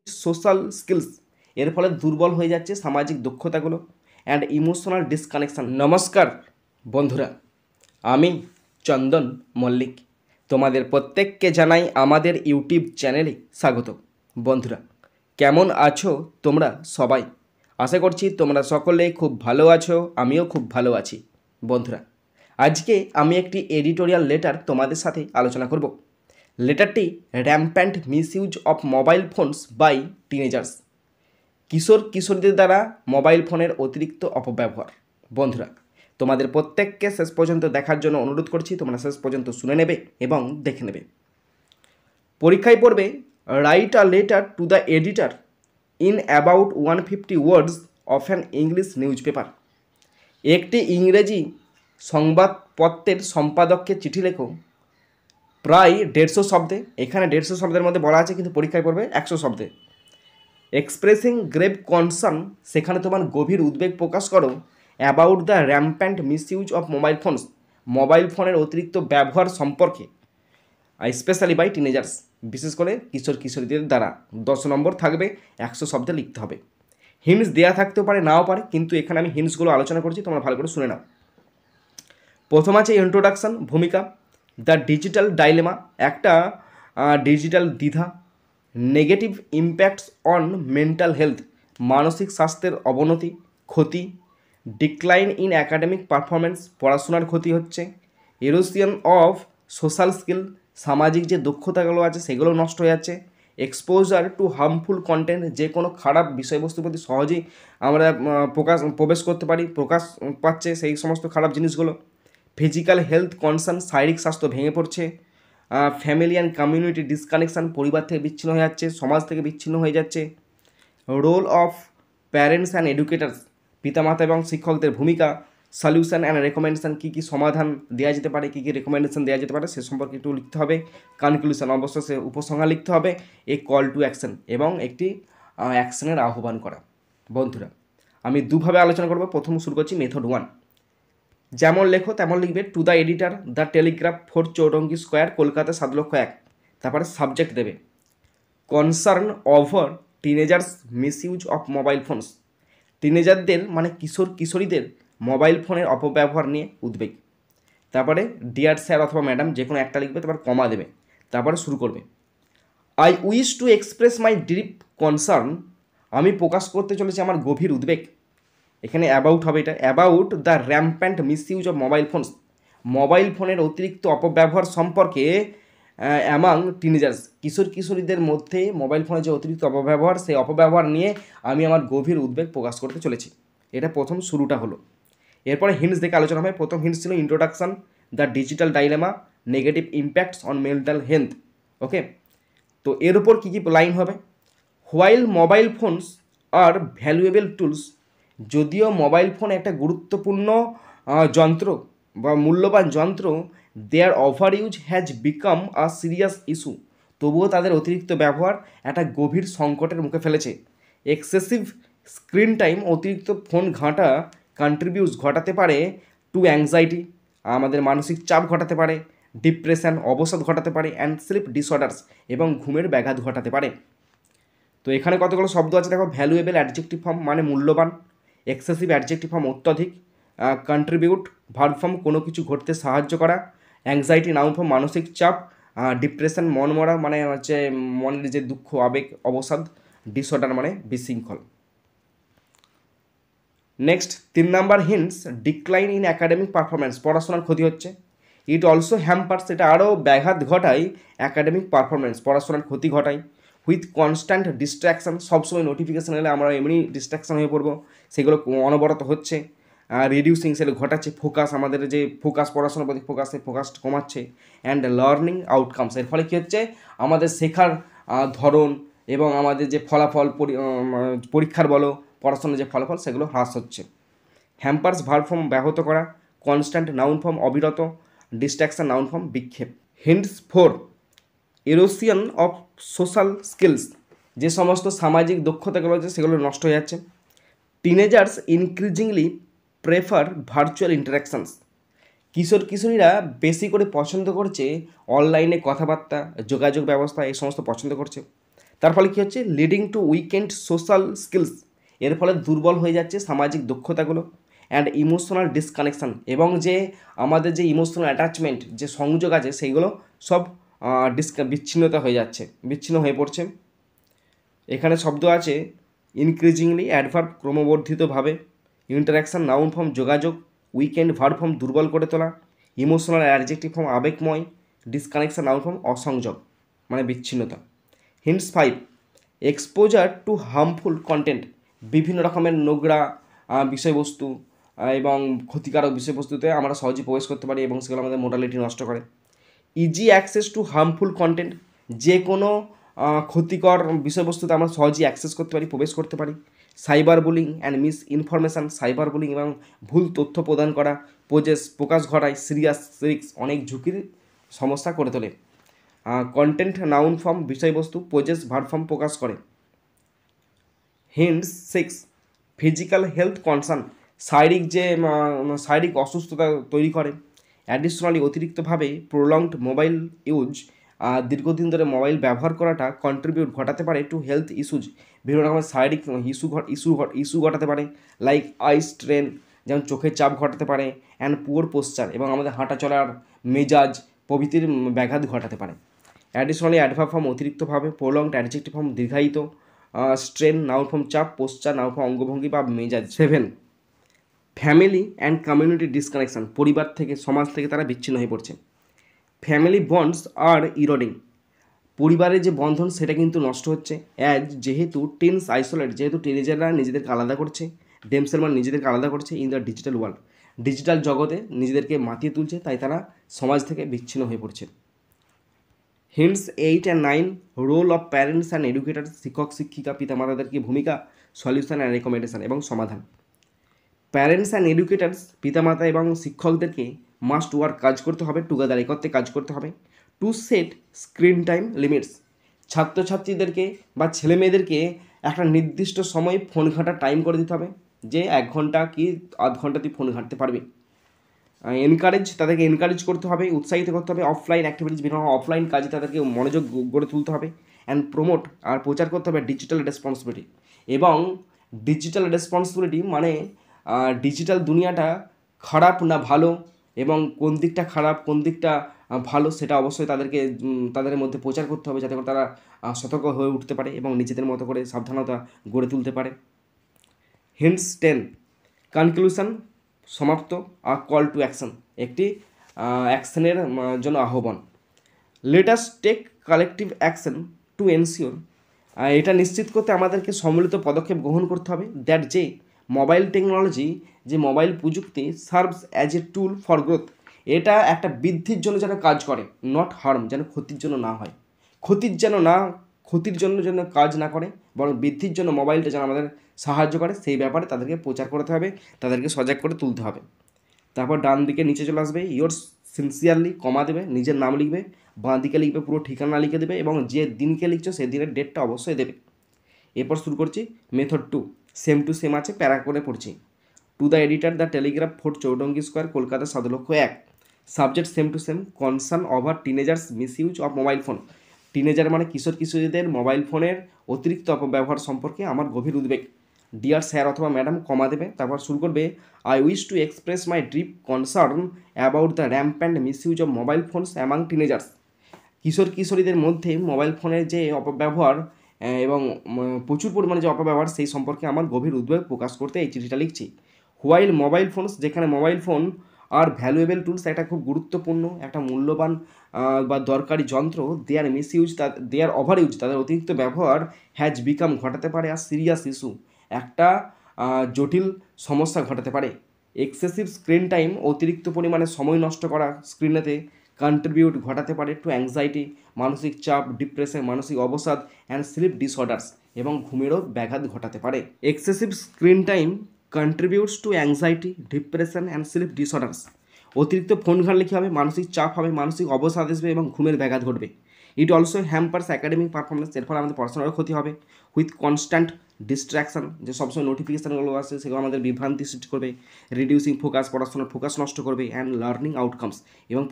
Social skills এর ফলে দুর্বল হয়ে যাচ্ছে সামাজিক দক্ষতাগুলো অ্যান্ড ইমোশনাল ডিসকানেকশান। নমস্কার বন্ধুরা, আমি চন্দন মল্লিক তোমাদের প্রত্যেককে জানাই আমাদের ইউটিউব চ্যানেলে স্বাগত। বন্ধুরা, কেমন আছো তোমরা সবাই? আশা করছি তোমরা সকলে খুব ভালো আছো, আমিও খুব ভালো আছি। বন্ধুরা, আজকে আমি একটি এডিটোরিয়াল লেটার তোমাদের সাথে আলোচনা করব। লেটারটি rampant misuse of mobile phones by teenagers, কিশোর কিশোরীদের দ্বারা মোবাইল ফোনের অতিরিক্ত অপব্যবহার। বন্ধুরা, তোমাদের প্রত্যেককে শেষ পর্যন্ত দেখার জন্য অনুরোধ করছি, তোমরা শেষ পর্যন্ত শুনে নেবে এবং দেখে নেবে। পরীক্ষায় পড়বে write a letter to the editor in about 150 words of an English news paper. একটি ইংরেজি সংবাদপত্রের সম্পাদককে চিঠি লেখো প্রায় 150 শব্দে। এখানে 150 শব্দের মধ্যে বলা আছে, কিন্তু পরীক্ষায় পড়বে 100 শব্দে। এক্সপ্রেসিং গ্রেভ কনসার্ন, সেখানে তোমার গভীর উদ্বেগ প্রকাশ করো about the rampant misuse of mobile phones, mobile ফোনের অতিরিক্ত ব্যবহার সম্পর্কে, স্পেশালি বাই টিনেজার্স, বিশেষ করে কিশোর কিশোরীদের দ্বারা। 10 নম্বর থাকবে, 100 শব্দে লিখতে হবে। হিন্টস দেওয়া থাকতেও পারে, নাও পারে, কিন্তু এখানে আমি হিন্টসগুলো আলোচনা করছি, তোমরা ভালো করে শুনে নাও। প্রথম আছে ইন্ট্রোডাকশান, ভূমিকা। দ্য ডিজিটাল ডাইলেমা, একটা ডিজিটাল দ্বিধা। Negative impacts on mental health, মানসিক স্বাস্থ্যের অবনতি, ক্ষতি। ডিক্লাইন ইন অ্যাকাডেমিক পারফরমেন্স, পড়াশোনার ক্ষতি হচ্ছে। এরোসিয়ন অফ সোশ্যাল স্কিল, সামাজিক যে দক্ষতাগুলো আছে সেগুলো নষ্ট হয়ে যাচ্ছে। এক্সপোজার টু হার্মফুল কন্টেন্ট, যে কোনো খারাপ বিষয়বস্তুর প্রতি সহজেই আমরা প্রবেশ করতে পারি, প্রকাশ পাচ্ছে সেই সমস্ত খারাপ জিনিসগুলো। ফিজিক্যাল হেলথ কনসার্ন, শারীরিক স্বাস্থ্য ভেঙে পড়ছে। ফ্যামিলি অ্যান্ড কমিউনিটি ডিসকানেকশান, পরিবার থেকে বিচ্ছিন্ন হয়ে যাচ্ছে, সমাজ থেকে বিচ্ছিন্ন হয়ে যাচ্ছে। Role of parents and educators, পিতামাতা এবং শিক্ষকদের ভূমিকা। সলিউশন অ্যান্ড রেকমেন্ডেশন, কী কী সমাধান দেওয়া যেতে পারে, কী কী রেকমেন্ডেশন দেওয়া যেতে পারে সে সম্পর্কে একটু লিখতে হবে। কনক্লুশন, অবশ্যই উপসংহার লিখতে হবে। এ কল টু অ্যাকশন, এবং একটি অ্যাকশনের আহ্বান করা। বন্ধুরা, আমি দুভাবে আলোচনা করব। প্রথম শুরু করছি মেথড 1। যেমন লেখো তেমন লিখবে। To the editor, the telegraph, 4 Chowringhee square, Kolkata 7,01,000। তারপরে সাবজেক্ট দেবে concern over teenagers misuse of mobile phones, টিনেজারদের মানে কিশোর কিশোরীদের মোবাইল ফোনের অপব্যবহার নিয়ে উদ্বেগ। তারপরে ডিয়ার স্যার অথবা ম্যাডাম, যে কোনো একটা লিখবে, তারপর কমা দেবে, তারপরে শুরু করবে। I wish to express my deep concern, আমি প্রকাশ করতে চলেছি আমার গভীর উদ্বেগ। এখানে অ্যাবাউট হবে, এটা about the rampant misuse of mobile phones, mobile ফোনের অতিরিক্ত অপব্যবহার সম্পর্কে অ্যামাং টিনেজার্স, কিশোর কিশোরীদের মধ্যে মোবাইল ফোনের যে অতিরিক্ত অপব্যবহার, সেই অপব্যবহার নিয়ে আমি আমার গভীর উদ্বেগ প্রকাশ করতে চলেছি। এটা প্রথম শুরুটা হলো। এরপরে হিন্টস দেখে আলোচনা হবে। প্রথম হিন্টস ছিল introduction, the digital dilemma, negative impacts on mental health. Okay, তো এর উপর কী কী লাইন হবে? While mobile phones are valuable tools, যদিও মোবাইল ফোন একটা গুরুত্বপূর্ণ যন্ত্র বা মূল্যবান যন্ত্র, there over use has become a serious issue, তবুও তাদের অতিরিক্ত ব্যবহার একটা গভীর সংকটের মুখে ফেলেছে। এক্সেসিভ স্ক্রিন টাইম, অতিরিক্ত ফোন ঘাঁটা কন্ট্রিবিউটস, ঘটাতে পারে টু অ্যাংজাইটি, আমাদের মানসিক চাপ ঘটাতে পারে, ডিপ্রেশন, অবসাদ ঘটাতে পারে, অ্যান্ড স্লিপ ডিসঅর্ডার্স, এবং ঘুমের ব্যাঘাত ঘটাতে পারে। তো এখানে কতগুলো শব্দ আছে দেখো। ভ্যালুয়েবল অ্যাডজেক্টিভ ফর্ম মানে মূল্যবান, এক্সেসিভ অ্যাডজেক্টিভ ফর্ম অত্যধিক, কন্ট্রিবিউট ভার্ব ফর্ম কোনো কিছু ঘটতে সাহায্য করা, অ্যাংজাইটি নাউন ফর্ম মানসিক চাপ, ডিপ্রেশন মনমরা মানে হচ্ছে মনের যে দুঃখ আবেগ অবসাদ, ডিসঅর্ডার মানে বিশৃঙ্খল। Next 3 number hints, decline in academic performance, পড়াশোনার ক্ষতি হচ্ছে। ইট অলসো হ্যাম্পার্স, এটা আরও ব্যাঘাত ঘটায় অ্যাকাডেমিক পারফরমেন্স, পড়াশোনার ক্ষতি ঘটায়। উইথ কনস্ট্যান্ট ডিস্ট্র্যাকশান, সবসময় নোটিফিকেশান এলে আমরা এমনি ডিস্ট্র্যাকশান হয়ে পড়বো, সেগুলো অনবরত হচ্ছে। রিডিউসিং, সেগুলো ঘটাচ্ছে ফোকাস, আমাদের যে ফোকাস, পড়াশোনার প্রতি ফোকাস, সেই ফোকাস কমাচ্ছে। অ্যান্ড লার্নিং আউটকামস, এর ফলে কী হচ্ছে, আমাদের শেখার ধরন এবং আমাদের যে ফলাফল, পরীক্ষার বলো পড়াশোনার যে ফলাফল, সেগুলো হ্রাস হচ্ছে। হ্যাম্পার্স ভার্ব ফর্ম ব্যাহত করা, কনস্ট্যান্ট নাউন ফর্ম অবিরত, ডিস্ট্র্যাকশন নাউন ফর্ম বিক্ষেপ। Hints 4, erosion of social skills, যে সমস্ত সামাজিক দক্ষতাগুলো আছে সেগুলো নষ্ট হয়ে যাচ্ছে। Teenagers increasingly prefer virtual interactions, কিশোর কিশোরীরা বেশি করে পছন্দ করছে অনলাইনে কথাবার্তা, যোগাযোগ ব্যবস্থা, এই সমস্ত পছন্দ করছে। তার ফলে কী হচ্ছে, leading to weekend social skills, এর ফলে দুর্বল হয়ে যাচ্ছে সামাজিক দক্ষতাগুলো, অ্যান্ড ইমোশনাল ডিসকানেকশান, এবং যে আমাদের যে ইমোশনাল অ্যাটাচমেন্ট যে সংযোগ আছে সেইগুলো সব বিচ্ছিন্নতা হয়ে যাচ্ছে, বিচ্ছিন্ন হয়ে পড়ছে। এখানে শব্দ আছে ইনক্রিজিংলি, অ্যাডভার্ব ক্রমবর্ধিতভাবে, ইন্টারাকশান নাউন ফর্ম যোগাযোগ, উইকেন্ড ভার্ব ফর্ম দুর্বল করে তোলা, ইমোশনাল অ্যাডজেক্টিভ ফর্ম আবেগময়, ডিসকানেকশান নাউন ফর্ম অসংযোগ মানে বিচ্ছিন্নতা। Hints 5, exposure to harmful content, বিভিন্ন রকমের নোংরা বিষয়বস্তু এবং ক্ষতিকারক বিষয়বস্তুতে আমরা সহজেই প্রবেশ করতে পারি এবং সেগুলো আমাদের মোরালিটি নষ্ট করে। Easy access to harmful content, যে কোনো ক্ষতিকর বিষয়বস্তুতে আমরা সহজেই অ্যাক্সেস করতে পারি, প্রবেশ করতে পারি। Cyber bullying and misinformation, cyber bullying এবং ভুল তথ্য প্রদান করা প্রকাশ ঘটায় সিরিয়াস রিস্ক, অনেক ঝুঁকির সমস্যা করে তোলে। কন্টেন্ট নাউন ফর্ম বিষয়বস্তু, পোজেস ভার্ব ফর্ম প্রকাশ করে। হিন্টস 6, ফিজিক্যাল হেলথ কনসার্ন, শারীরিক অসুস্থতা তৈরি করে। অ্যাডিশনালি অতিরিক্তভাবে প্রলংড মোবাইল ইউজ, দীর্ঘদিন ধরে মোবাইল ব্যবহার করাটা কন্ট্রিবিউট ঘটাতে পারে টু হেলথ ইস্যুজ, বিভিন্ন রকমের শারীরিক ইস্যু ঘটাতে পারে, লাইক আই স্ট্রেন, যেমন চোখের চাপ ঘটাতে পারে, অ্যান্ড পুয়ার পোশ্চার, এবং আমাদের হাঁটা চলার মেজাজ প্রভৃতির ব্যাঘাত ঘটাতে পারে। অ্যাডিশনালি অ্যাডভার্ব ফর্ম অতিরিক্তভাবে, প্রলংড অ্যাডজেক্টিভ ফর্ম দীর্ঘায়িত, স্ট্রেন নাউন ফর্ম চাপ, পোশ্চার নাউন ফর্ম অঙ্গভঙ্গি বা মেজাজ। 7, ফ্যামিলি অ্যান্ড কমিউনিটি ডিসকানেকশান, পরিবার থেকে সমাজ থেকে তারা বিচ্ছিন্ন হয়ে পড়ছে। ফ্যামিলি বন্ডস আর ইরোডিং, পরিবারের যে বন্ধন সেটা কিন্তু নষ্ট হচ্ছে, যেহেতু টিনস আইসোলেট, যেহেতু টিনেজাররা নিজেদেরকে আলাদা করছে, নিজেদেরকে আলাদা করছে in the digital world, digital জগতে নিজেদেরকে মাতিয়ে তুলছে, তাই তারা সমাজ থেকে বিচ্ছিন্ন হয়ে পড়ছে। Hints 8 and 9, role of parents and educator, শিক্ষক শিক্ষিকা পিতামাতাদেরকে ভূমিকা, সলিউশন অ্যান্ড রেকমেন্ডেশন এবং সমাধান। প্যারেন্টস অ্যান্ড এডুকেটার্স, পিতামাতা এবং শিক্ষকদেরকে মাস্ট ওয়ার্ক, কাজ করতে হবে, টুগেদার একত্রে কাজ করতে হবে, to set screen time limits, ছাত্রছাত্রীদেরকে বা ছেলেমেয়েদেরকে একটা নির্দিষ্ট সময় ফোন ঘাঁটার টাইম করে দিতে হবে, যে 1 ঘন্টা কি আধ ঘন্টা তুই ফোন ঘাঁটতে পারবি। তাদেরকে এনকারেজ করতে হবে, উৎসাহিত করতে হবে, অফলাইন অ্যাক্টিভিটিস, বিভিন্ন অফলাইন কাজে তাদেরকে মনোযোগ গড়ে তুলতে হবে, অ্যান্ড প্রমোট আর প্রচার করতে হবে ডিজিটাল রেসপন্সিবিলিটি। এবং ডিজিটাল রেসপন্সিবিলিটি মানে ডিজিটাল দুনিয়াটা খারাপ না ভালো, এবং কোন দিকটা খারাপ কোন দিকটা ভালো, সেটা অবশ্যই তাদের মধ্যে প্রচার করতে হবে, যাতে করে তারা সতর্ক হয়ে উঠতে পারে এবং নিজেদের মতো করে সাবধানতা গড়ে তুলতে পারে। হিন্টস 10, কনক্লুশন, সমাপ্ত, আর কল টু অ্যাকশন, একটি অ্যাকশনের জন্য আহ্বান। Let us take collective action to ensure, এটা নিশ্চিত করতে আমাদেরকে সম্মিলিত পদক্ষেপ গ্রহণ করতে হবে, দ্যাট যে মোবাইল টেকনোলজি, যে মোবাইল প্রযুক্তি serves as a tool for growth, এটা একটা বৃদ্ধির জন্য যেন কাজ করে, নট হার্ম, যেন ক্ষতির জন্য না হয়, ক্ষতির জন্য যেন কাজ না করে, বরং বৃদ্ধির জন্য মোবাইলটা যেন আমাদের সাহায্য করে, সেই ব্যাপারে তাদেরকে প্রচার করতে হবে, তাদেরকে সজাগ করে তুলতে হবে। তারপর ডান দিকে নিচে চলে আসবে, ইয়োর সিনসিয়ারলি, কমা দেবে, নিজের নাম লিখবে, বাঁ দিকে লিখবে পুরো ঠিকানা লিখে দেবে, এবং যে দিনকে লিখছো সেই দিনের ডেটটা অবশ্যই দেবে। এরপর শুরু করছি মেথড 2, সেম টু সেম আছে, প্যারা করে পড়ছি। Two the editor, the telegraph, 4 Chowringhee square, Kolkata 7,01,000। Subject same to same, concern over teenagers miss use of mobile phone, teenager মানে কিশোরীদের মোবাইল ফোনের অতিরিক্ত অপব্যবহার সম্পর্কে আমার গভীর উদ্বেগ। ডিয়ার স্যার অথবা ম্যাডাম, কমা দেবে, তারপর শুরু করবে, I wish to express my deep concern about the rampant misuse of mobile phones among teenagers, কিশোরীদের মধ্যে মোবাইল ফোনের যে অপব্যবহার এবং প্রচুর পরিমাণে যে অপব্যবহার, সেই সম্পর্কে আমার গভীর উদ্বেগ প্রকাশ করতে এই চিঠিটা লিখছি। হোয়াইল মোবাইল ফোনস, যেখানে মোবাইল ফোন আর ভ্যালুয়েবল টুলস, একটা খুব গুরুত্বপূর্ণ একটা মূল্যবান বা দরকারি যন্ত্র, দেয়ার মিস ইউজ, দেয়ার ওভার ইউজ, তাদের অতিরিক্ত ব্যবহার হ্যাজ বিকাম, ঘটাতে পারে আর সিরিয়াস ইস্যু, একটা জটিল সমস্যা ঘটাতে পারে। এক্সেসিভ স্ক্রিন টাইম, অতিরিক্ত পরিমাণে সময় নষ্ট করা স্ক্রিনেতে, কন্ট্রিবিউট ঘটাতে পারে টু অ্যাংজাইটি, মানসিক চাপ, ডিপ্রেশন, মানসিক অবসাদ, অ্যান্ড স্লিপ ডিসঅর্ডার্স, এবং ঘুমেরও ব্যাঘাত ঘটাতে পারে। Excessive screen time contributes two anxiety, depression and sleep disorders, অতিরিক্ত ফোন ঘাঁটলে কী হবে, মানসিক চাপ হবে, মানসিক অবসাদ আসবে এবং ঘুমের ব্যাঘাত ঘটবে। It also hampers academic performance, এর ফলে আমাদের পড়াশোনারও ক্ষতি হবে। উইথ কনস্ট্যান্ট ডিস্ট্র্যাকশন, যে সবসময় নোটিফিকেশানগুলো আসে সেগুলো আমাদের বিভ্রান্তি সৃষ্টি করবে, রিডিউসিং ফোকাস, পড়াশোনার ফোকাস নষ্ট করবে, অ্যান্ড লার্নিং আউটকামস, এবং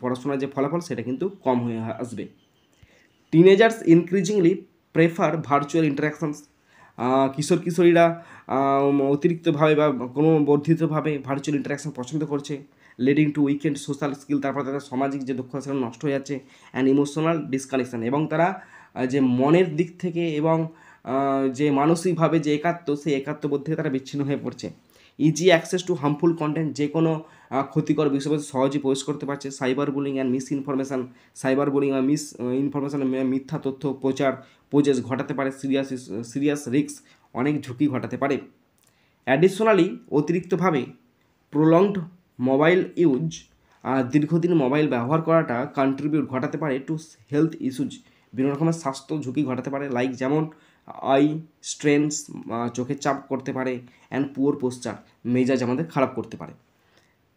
পড়াশোনার যে ফলাফল সেটা কিন্তু কম হয়ে আসবে। Teenagers increasingly prefer virtual interactions, কিশোর কিশোরীরা অতিরিক্তভাবে বা কোনো বর্ধিতভাবে ভার্চুয়াল ইন্টারাকশান পছন্দ করছে, leading to weekend social skill, তারপর তাদের সামাজিক যে দক্ষতা সেটা নষ্ট হয়ে যাচ্ছে, অ্যান্ড ইমোশনাল ডিসকানেকশান, এবং তারা যে মনের দিক থেকে এবং যে মানসিকভাবে যে একাত্ম, সেই একাত্মবোধ থেকে তারা বিচ্ছিন্ন হয়ে পড়ছে। Easy access to harmful content, যে কোনো ক্ষতিকর বিষয়বস্তু সহজেই প্রবেশ করতে পারছে। Cyber bullying and misinformation, cyber bullying আর মিস ইনফরমেশান, মিথ্যা তথ্য প্রচেস ঘটাতে পারে, সিরিয়াস রিস্ক, অনেক ঝুঁকি ঘটাতে পারে। অ্যাডিশনালি অতিরিক্তভাবে প্রলংড মোবাইল ইউজ, দীর্ঘদিন মোবাইল ব্যবহার করাটা কন্ট্রিবিউট ঘটাতে পারে টু হেলথ ইস্যুজ, বিভিন্ন রকমের স্বাস্থ্য ঝুঁকি ঘটাতে পারে, লাইক যেমন আই স্ট্রেনস, চোখের চাপ করতে পারে, অ্যান্ড পুয়ার পোস্চার, মেজাজ আমাদের খারাপ করতে পারে।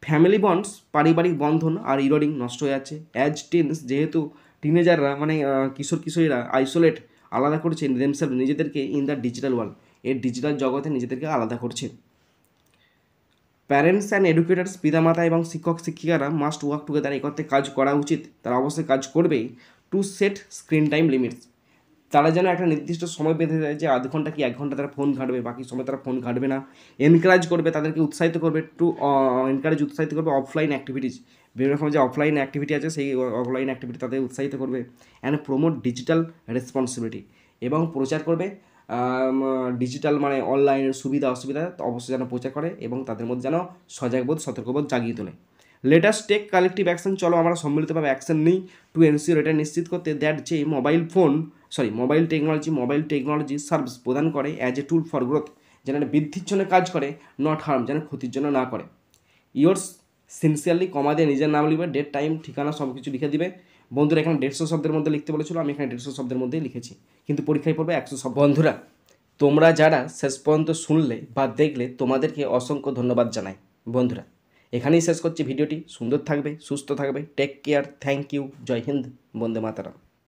ফ্যামিলি বন্ডস, পারিবারিক বন্ধন আর ইরোডিং, নষ্ট হয়ে যাচ্ছে। অ্যাজ টিনস, যেহেতু টিনেজাররা মানে কিশোর কিশোরীরা আইসোলেট, আলাদা করছে দেমসেলফ, নিজেদেরকে ইন দ্য ডিজিটাল ওয়ার্ল্ড, এর ডিজিটাল জগতে নিজেদেরকে আলাদা করছে। প্যারেন্টস অ্যান্ড এডুকেটার্স, পিতামাতা এবং শিক্ষক শিক্ষিকারা মাস্ট ওয়ার্ক টুগেদার, একত্রে কাজ করা উচিত, তারা অবশ্যই কাজ করবেই। To set screen time limits, তারা যেন একটা নির্দিষ্ট সময় বেঁধে দেয় যে আধ ঘন্টা কি 1 ঘন্টা তারা ফোন ঘাঁটবে, বাকি সময় তারা ফোন ঘাঁটবে না। এনকারেজ করবে, তাদেরকে উৎসাহিত করবে, উৎসাহিত করবে অফলাইন অ্যাক্টিভিটিস, বিভিন্ন রকম যে অফলাইন অ্যাক্টিভিটি আছে সেই অফলাইন অ্যাক্টিভিটি তাদের উৎসাহিত করবে। অ্যান্ড প্রমোট ডিজিটাল রেসপন্সিবিলিটি, এবং প্রচার করবে ডিজিটাল মানে অনলাইনের সুবিধা অসুবিধা অবশ্যই যেন প্রচার করে এবং তাদের মধ্যে যেন সজাগবোধ সতর্কবোধ জাগিয়ে তোলে। লেটেস্ট টেক কালেকটিভ অ্যাকশন, চলো আমরা সম্মিলিতভাবে অ্যাকশন নিই টু এনসিওর, এটা নিশ্চিত করতে দ্যাট যে মোবাইল টেকনোলজি সার্ভিস প্রদান করে as a tool for growth, যেন এটা বৃদ্ধির জন্য কাজ করে, নট হার্ম, যেন ক্ষতির জন্য না করে। ইয়োর্স সিনসিয়ারলি, কমা দিয়ে নিজের নাম লিখবে, ডেট টাইম ঠিকানা সব কিছু লিখে দিবে। বন্ধুরা এখানে 150 শব্দের মধ্যে লিখতে বলেছিল, আমি এখানে 150 শব্দের মধ্যেই লিখেছি, কিন্তু পরীক্ষায় পড়বে 100 শব্দ। বন্ধুরা তোমরা যারা শেষ পর্যন্ত শুনলে বা দেখলে তোমাদেরকে অসংখ্য ধন্যবাদ জানাই। বন্ধুরা এখানেই শেষ করছি ভিডিওটি, সুন্দর থাকবে, সুস্থ থাকবে, take care, thank you, Jai Hind, Vande Mataram.